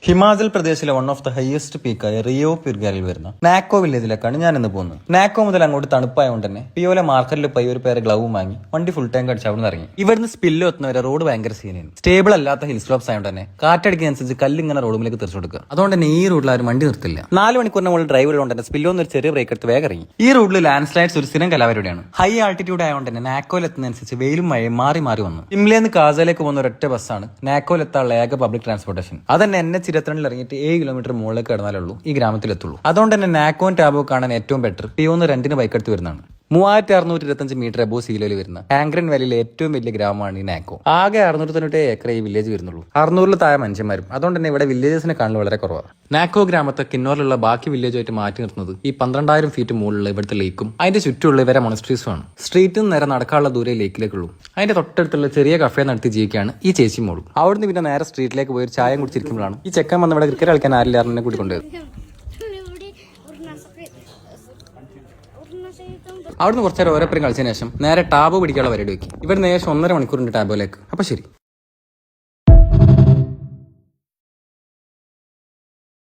ഹിമാചൽ പ്രദേശിലെ one of the highest പീക്കായ റിയോ പിർഗാലിൽ വരുന്ന നാക്കോ വില്ലേജിലേക്കാണ് ഞാൻ ഇന്ന് പോകുന്നത്. നാക്കോ മുതൽ അങ്ങോട്ട് തണുപ്പായതുകൊണ്ട് തന്നെ പിയോലെ മാർക്കറ്റിൽ പോയി ഒരു പേര് ഗ്ലൗവും വാങ്ങി വണ്ടി ഫുൾ ടാങ്ക് അടിച്ച് അവിടെ നിന്ന് ഇറങ്ങി. ഇവിടുന്ന് സ്പില്ല് എത്തുന്നവരെ റോഡ് ഭയങ്കര സീനാണ്. സ്റ്റേബിൾ അല്ലാത്ത ഹിൽ സ്ലോപ്സ് ആയതുകൊണ്ട് തന്നെ കാറ്റടിക്കുന്നതനുസരിച്ച് കല്ലിങ്ങനെ റോഡിലേക്ക് തെറിച്ചു കൊടുക്കുക. അതുകൊണ്ട് തന്നെ ഈ റൂട്ടിൽ ആരും വണ്ടി നിർത്തില്ല. 4 മണിക്കൂറിന് മുകളിൽ ഡ്രൈവ് ഉള്ളതുകൊണ്ട് തന്നെ സ്പില്ലോന്ന് ഒരു ചെറിയ ബ്രേക്ക് എടുത്ത് വേഗം ഇറങ്ങി. ഈ റൂട്ടിൽ ലാൻഡ് സ്ലൈഡ്സ് ഒരു സ്ഥിരം കലാപരിപാടിയാണ്. ഹൈ ആൾട്ടിറ്റ്യൂഡ് ആയതുകൊണ്ട് തന്നെ നാക്കോയിൽ എത്തുന്നതനുസരിച്ച് വെയിലും മഴയും മാറി മാറി വന്നു. ഷിംലയിൽ കാസയിലേക്ക് പോകുന്ന ഒരൊറ്റ ബസ്സാണ് നാക്കോയിൽ എത്താനുള്ള ഏക പബ്ലിക് ട്രാൻസ്പോർട്ടേഷൻ. അതന്നെ NH22 ഇറങ്ങിയിട്ട് 7 കിലോമീറ്റർ മുകളിലേക്ക് കടന്നാലുള്ളൂ ഈ ഗ്രാമത്തിലെത്തുള്ളൂ. അതുകൊണ്ട് തന്നെ നാക്കോൻ ടാബോ കാണാൻ ഏറ്റവും ബെറ്റർ പിയോന്ന് റെന്റിന് ബൈക്ക് എടുത്ത് വരുന്നതാണ്. 3625 മീറ്റർ എബോ സീലോയിൽ വരുന്ന ഹാങ്ക്രൻ വാലിയിലെ ഏറ്റവും വലിയ ഗ്രാമമാണ് ഈ നാക്കോ. ആകെ 697 ഏക്കർ ഈ വില്ലേജ് വരുന്നുള്ളൂ. 600 താഴെ മനുഷ്യന്മാരും. അതുകൊണ്ട് തന്നെ ഇവിടെ വില്ലേജസിനെ കാണൽ വളരെ കുറവാണ്. നാക്കോ ഗ്രാമത്തെ കിന്നോറിലുള്ള ബാക്കി വില്ലേജുമായിട്ട് മാറ്റി നിർത്തുന്നത് ഈ 12,000 ഫീറ്റ് മുകളിലുള്ള ഇവിടുത്തെ ലേക്കും അതിന്റെ ചുറ്റുമുള്ള ഇവരെ മൊണസ്ട്രീസും ആണ്. സ്ട്രീറ്റിൽ നിന്ന് നേരെ നടക്കാനുള്ള ദൂരെ ലേക്കിലേക്കുള്ളൂ. അതിന്റെ തൊട്ടടുത്തുള്ള ചെറിയ കഫേ നടത്തി ജീവിക്കുകയാണ് ഈ ചേച്ചി മോളും. അവിടുന്ന് പിന്നെ നേരെ സ്ട്രീറ്റിലേക്ക് പോയി ഒരു ചായ കുടിച്ചിരിക്കുമ്പോഴാണ് ഈ ചെക്കൻ വന്ന് ഇവിടെ ക്രിക്കറ്റ് കളിക്കാൻ ആരില്ല എന്നെ കൂട്ടിക്കൊണ്ടത്. അവിടുന്ന് കുറച്ചേരം ഓരോപ്പരം കളിച്ചതിന് ശേഷം നേരെ ടാബോ പിടിക്കാനുള്ള പരിപാടി വെക്കി. ഇവിടെ ഏകദേശം 1.5 മണിക്കൂറിന്റെ ടാബോയിലേക്ക്. അപ്പൊ ശരി.